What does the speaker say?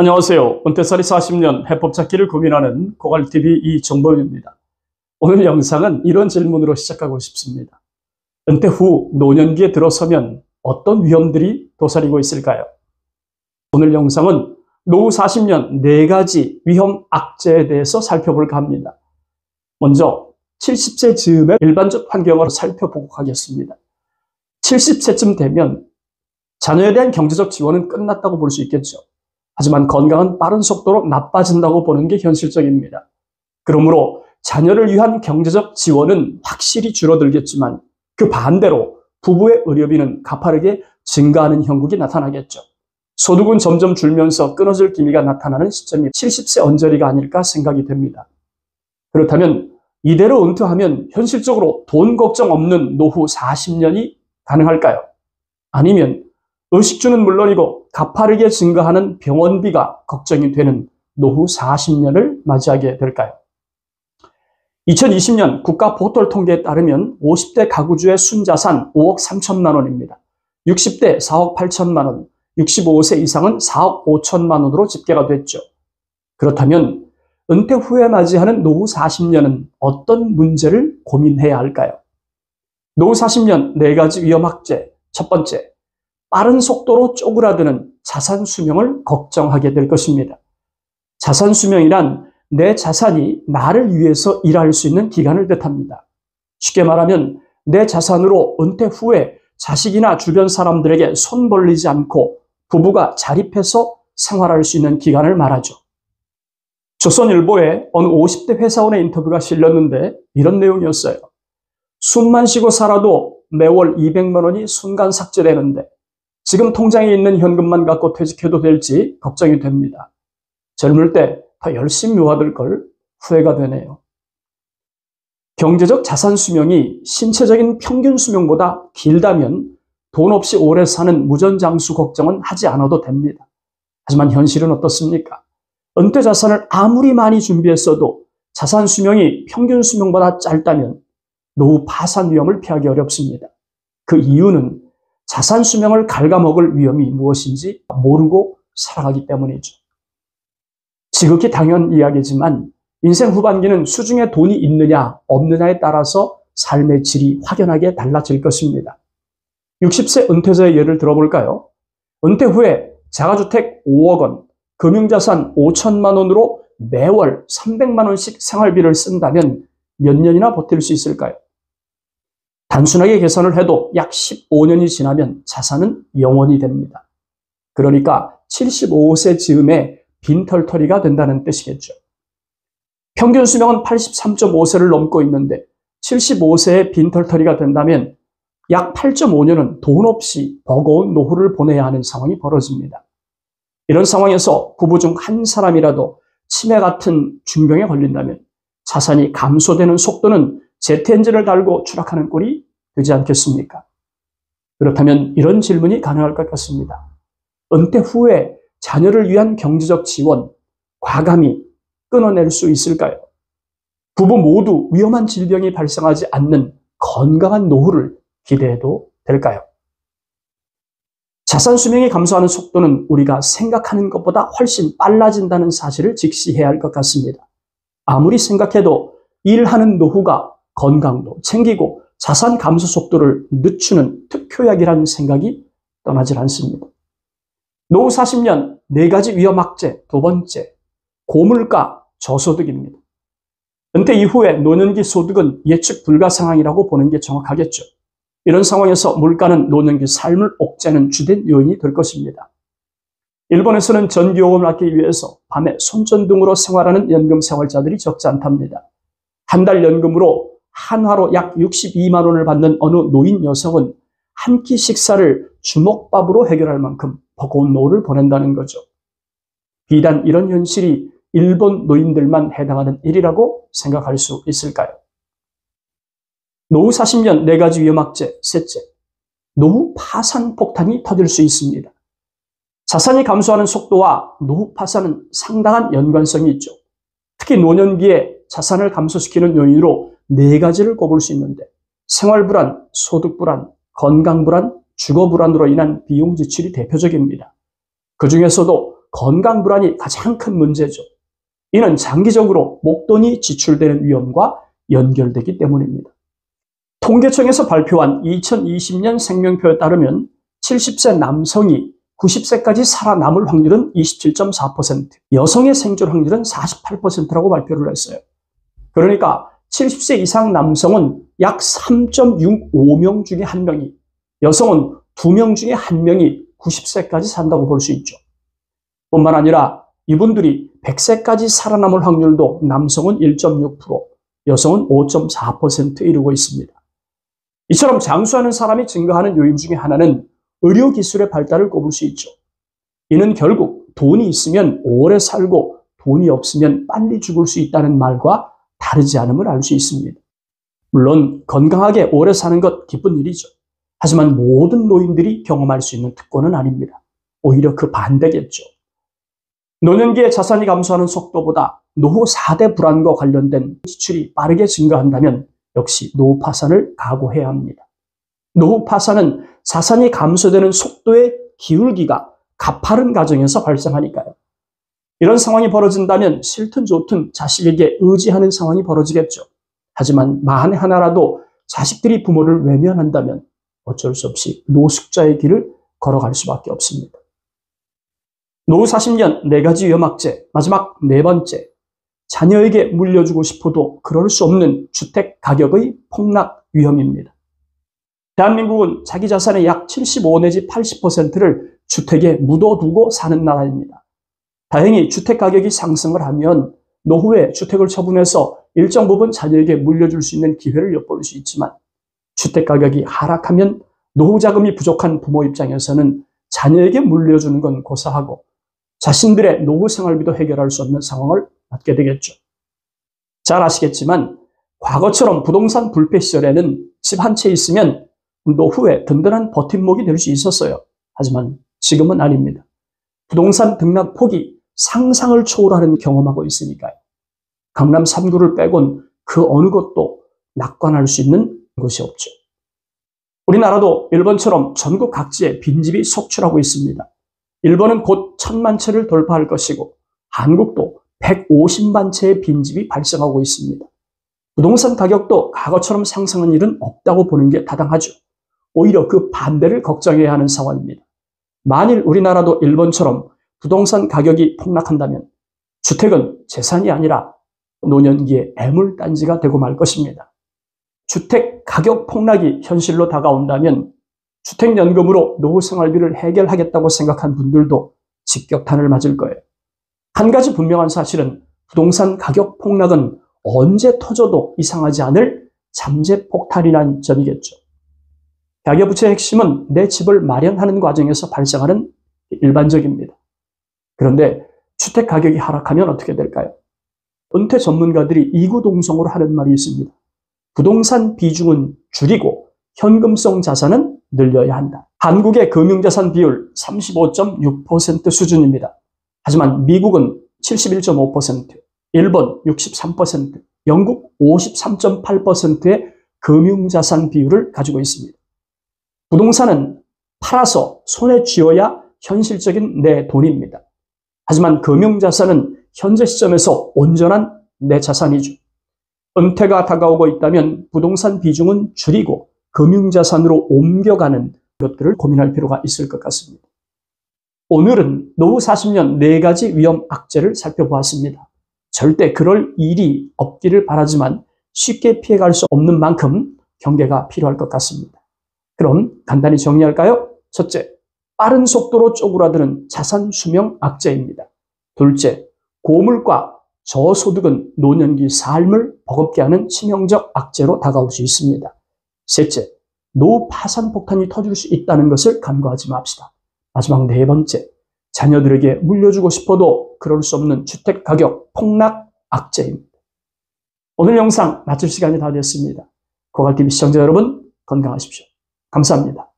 안녕하세요. 은퇴살이 40년 해법 찾기를 고민하는 고갈TV 이정범입니다. 오늘 영상은 이런 질문으로 시작하고 싶습니다. 은퇴 후 노년기에 들어서면 어떤 위험들이 도사리고 있을까요? 오늘 영상은 노후 40년 4가지 위험 악재에 대해서 살펴볼까 합니다. 먼저 70세 즈음의 일반적 환경을 살펴보고 가겠습니다. 70세쯤 되면 자녀에 대한 경제적 지원은 끝났다고 볼 수 있겠죠. 하지만 건강은 빠른 속도로 나빠진다고 보는 게 현실적입니다. 그러므로 자녀를 위한 경제적 지원은 확실히 줄어들겠지만 그 반대로 부부의 의료비는 가파르게 증가하는 형국이 나타나겠죠. 소득은 점점 줄면서 끊어질 기미가 나타나는 시점이 70세 언저리가 아닐까 생각이 됩니다. 그렇다면 이대로 은퇴하면 현실적으로 돈 걱정 없는 노후 40년이 가능할까요? 아니면 의식주는 물론이고 가파르게 증가하는 병원비가 걱정이 되는 노후 40년을 맞이하게 될까요? 2020년 국가보털통계에 따르면 50대 가구주의 순자산 5억 3천만 원입니다. 60대 4억 8천만 원, 65세 이상은 4억 5천만 원으로 집계가 됐죠. 그렇다면 은퇴 후에 맞이하는 노후 40년은 어떤 문제를 고민해야 할까요? 노후 40년 4가지 위험 악재. 첫 번째, 빠른 속도로 쪼그라드는 자산 수명을 걱정하게 될 것입니다. 자산 수명이란 내 자산이 나를 위해서 일할 수 있는 기간을 뜻합니다. 쉽게 말하면 내 자산으로 은퇴 후에 자식이나 주변 사람들에게 손 벌리지 않고 부부가 자립해서 생활할 수 있는 기간을 말하죠. 조선일보에 어느 50대 회사원의 인터뷰가 실렸는데 이런 내용이었어요. 숨만 쉬고 살아도 매월 200만 원이 순간 삭제되는데 지금 통장에 있는 현금만 갖고 퇴직해도 될지 걱정이 됩니다. 젊을 때 더 열심히 모아둘 걸 후회가 되네요. 경제적 자산 수명이 신체적인 평균 수명보다 길다면 돈 없이 오래 사는 무전장수 걱정은 하지 않아도 됩니다. 하지만 현실은 어떻습니까? 은퇴 자산을 아무리 많이 준비했어도 자산 수명이 평균 수명보다 짧다면 노후 파산 위험을 피하기 어렵습니다. 그 이유는 자산 수명을 갉아먹을 위험이 무엇인지 모르고 살아가기 때문이죠. 지극히 당연한 이야기지만 인생 후반기는 수중에 돈이 있느냐 없느냐에 따라서 삶의 질이 확연하게 달라질 것입니다. 60세 은퇴자의 예를 들어볼까요? 은퇴 후에 자가주택 5억 원, 금융자산 5천만 원으로 매월 300만 원씩 생활비를 쓴다면 몇 년이나 버틸 수 있을까요? 단순하게 계산을 해도 약 15년이 지나면 자산은 영원이 됩니다. 그러니까 75세 즈음에 빈털터리가 된다는 뜻이겠죠. 평균 수명은 83.5세를 넘고 있는데 75세에 빈털터리가 된다면 약 8.5년은 돈 없이 버거운 노후를 보내야 하는 상황이 벌어집니다. 이런 상황에서 부부 중 한 사람이라도 치매 같은 중병에 걸린다면 자산이 감소되는 속도는 제트 엔진을 달고 추락하는 꼴이 되지 않겠습니까? 그렇다면 이런 질문이 가능할 것 같습니다. 은퇴 후에 자녀를 위한 경제적 지원, 과감히 끊어낼 수 있을까요? 부부 모두 위험한 질병이 발생하지 않는 건강한 노후를 기대해도 될까요? 자산 수명이 감소하는 속도는 우리가 생각하는 것보다 훨씬 빨라진다는 사실을 직시해야 할 것 같습니다. 아무리 생각해도 일하는 노후가 건강도 챙기고 자산 감소 속도를 늦추는 특효약이라는 생각이 떠나질 않습니다. 노후 40년 4가지 위험 악재. 두 번째, 고물가 저소득입니다. 은퇴 이후에 노년기 소득은 예측 불가 상황이라고 보는 게 정확하겠죠. 이런 상황에서 물가는 노년기 삶을 옥죄는 주된 요인이 될 것입니다. 일본에서는 전기요금을 아끼기 위해서 밤에 손전등으로 생활하는 연금 생활자들이 적지 않답니다. 한 달 연금으로 한화로 약 62만 원을 받는 어느 노인 여성은 한 끼 식사를 주먹밥으로 해결할 만큼 버거운 노후를 보낸다는 거죠. 비단 이런 현실이 일본 노인들만 해당하는 일이라고 생각할 수 있을까요? 노후 40년 4가지 위험 악재. 셋째, 노후 파산 폭탄이 터질 수 있습니다. 자산이 감소하는 속도와 노후 파산은 상당한 연관성이 있죠. 특히 노년기에 자산을 감소시키는 요인으로 4가지를 꼽을 수 있는데 생활 불안, 소득 불안, 건강 불안, 주거 불안으로 인한 비용 지출이 대표적입니다. 그 중에서도 건강 불안이 가장 큰 문제죠. 이는 장기적으로 목돈이 지출되는 위험과 연결되기 때문입니다. 통계청에서 발표한 2020년 생명표에 따르면 70세 남성이 90세까지 살아남을 확률은 27.4%, 여성의 생존 확률은 48%라고 발표를 했어요. 그러니까 70세 이상 남성은 약 3.65명 중에 1명이, 여성은 2명 중에 1명이 90세까지 산다고 볼 수 있죠. 뿐만 아니라 이분들이 100세까지 살아남을 확률도 남성은 1.6%, 여성은 5.4% 이루고 있습니다. 이처럼 장수하는 사람이 증가하는 요인 중에 하나는 의료기술의 발달을 꼽을 수 있죠. 이는 결국 돈이 있으면 오래 살고 돈이 없으면 빨리 죽을 수 있다는 말과 다르지 않음을 알 수 있습니다. 물론 건강하게 오래 사는 것 기쁜 일이죠. 하지만 모든 노인들이 경험할 수 있는 특권은 아닙니다. 오히려 그 반대겠죠. 노년기에 자산이 감소하는 속도보다 노후 4대 불안과 관련된 지출이 빠르게 증가한다면 역시 노후 파산을 각오해야 합니다. 노후 파산은 자산이 감소되는 속도의 기울기가 가파른 가정에서 발생하니까요. 이런 상황이 벌어진다면 싫든 좋든 자식에게 의지하는 상황이 벌어지겠죠. 하지만 만에 하나라도 자식들이 부모를 외면한다면 어쩔 수 없이 노숙자의 길을 걸어갈 수밖에 없습니다. 노후 40년 4가지 위험악재, 마지막 4번째, 자녀에게 물려주고 싶어도 그럴 수 없는 주택 가격의 폭락 위험입니다. 대한민국은 자기 자산의 약 75 내지 80%를 주택에 묻어두고 사는 나라입니다. 다행히 주택 가격이 상승을 하면 노후에 주택을 처분해서 일정 부분 자녀에게 물려줄 수 있는 기회를 엿볼 수 있지만 주택 가격이 하락하면 노후 자금이 부족한 부모 입장에서는 자녀에게 물려주는 건 고사하고 자신들의 노후 생활비도 해결할 수 없는 상황을 맞게 되겠죠. 잘 아시겠지만 과거처럼 부동산 불패 시절에는 집 한 채 있으면 노후에 든든한 버팀목이 될 수 있었어요. 하지만 지금은 아닙니다. 부동산 등락폭이 상상을 초월하는 경험하고 있으니까요. 강남 3구를 빼곤 그 어느 곳도 낙관할 수 있는 곳이 없죠. 우리나라도 일본처럼 전국 각지에 빈집이 속출하고 있습니다. 일본은 곧 1000만 채를 돌파할 것이고 한국도 150만 채의 빈집이 발생하고 있습니다. 부동산 가격도 과거처럼 상승한 일은 없다고 보는 게 타당하죠. 오히려 그 반대를 걱정해야 하는 상황입니다. 만일 우리나라도 일본처럼 부동산 가격이 폭락한다면 주택은 재산이 아니라 노년기에 애물단지가 되고 말 것입니다. 주택 가격 폭락이 현실로 다가온다면 주택연금으로 노후 생활비를 해결하겠다고 생각한 분들도 직격탄을 맞을 거예요. 한 가지 분명한 사실은 부동산 가격 폭락은 언제 터져도 이상하지 않을 잠재폭탄이라는 점이겠죠. 가계부채의 핵심은 내 집을 마련하는 과정에서 발생하는 일반적입니다. 그런데 주택 가격이 하락하면 어떻게 될까요? 은퇴 전문가들이 이구동성으로 하는 말이 있습니다. 부동산 비중은 줄이고 현금성 자산은 늘려야 한다. 한국의 금융자산 비율 35.6% 수준입니다. 하지만 미국은 71.5%, 일본 63%, 영국 53.8%의 금융자산 비율을 가지고 있습니다. 부동산은 팔아서 손에 쥐어야 현실적인 내 돈입니다. 하지만 금융자산은 현재 시점에서 온전한 내 자산이죠. 은퇴가 다가오고 있다면 부동산 비중은 줄이고 금융자산으로 옮겨가는 것들을 고민할 필요가 있을 것 같습니다. 오늘은 노후 40년 4가지 위험 악재를 살펴보았습니다. 절대 그럴 일이 없기를 바라지만 쉽게 피해갈 수 없는 만큼 경계가 필요할 것 같습니다. 그럼 간단히 정리할까요? 첫째, 빠른 속도로 쪼그라드는 자산 수명 악재입니다. 둘째, 고물가, 저소득은 노년기 삶을 버겁게 하는 치명적 악재로 다가올 수 있습니다. 셋째, 노후 파산 폭탄이 터질 수 있다는 것을 간과하지 맙시다. 마지막 4번째, 자녀들에게 물려주고 싶어도 그럴 수 없는 주택 가격 폭락 악재입니다. 오늘 영상 마칠 시간이 다 됐습니다. 고갈TV 시청자 여러분, 건강하십시오. 감사합니다.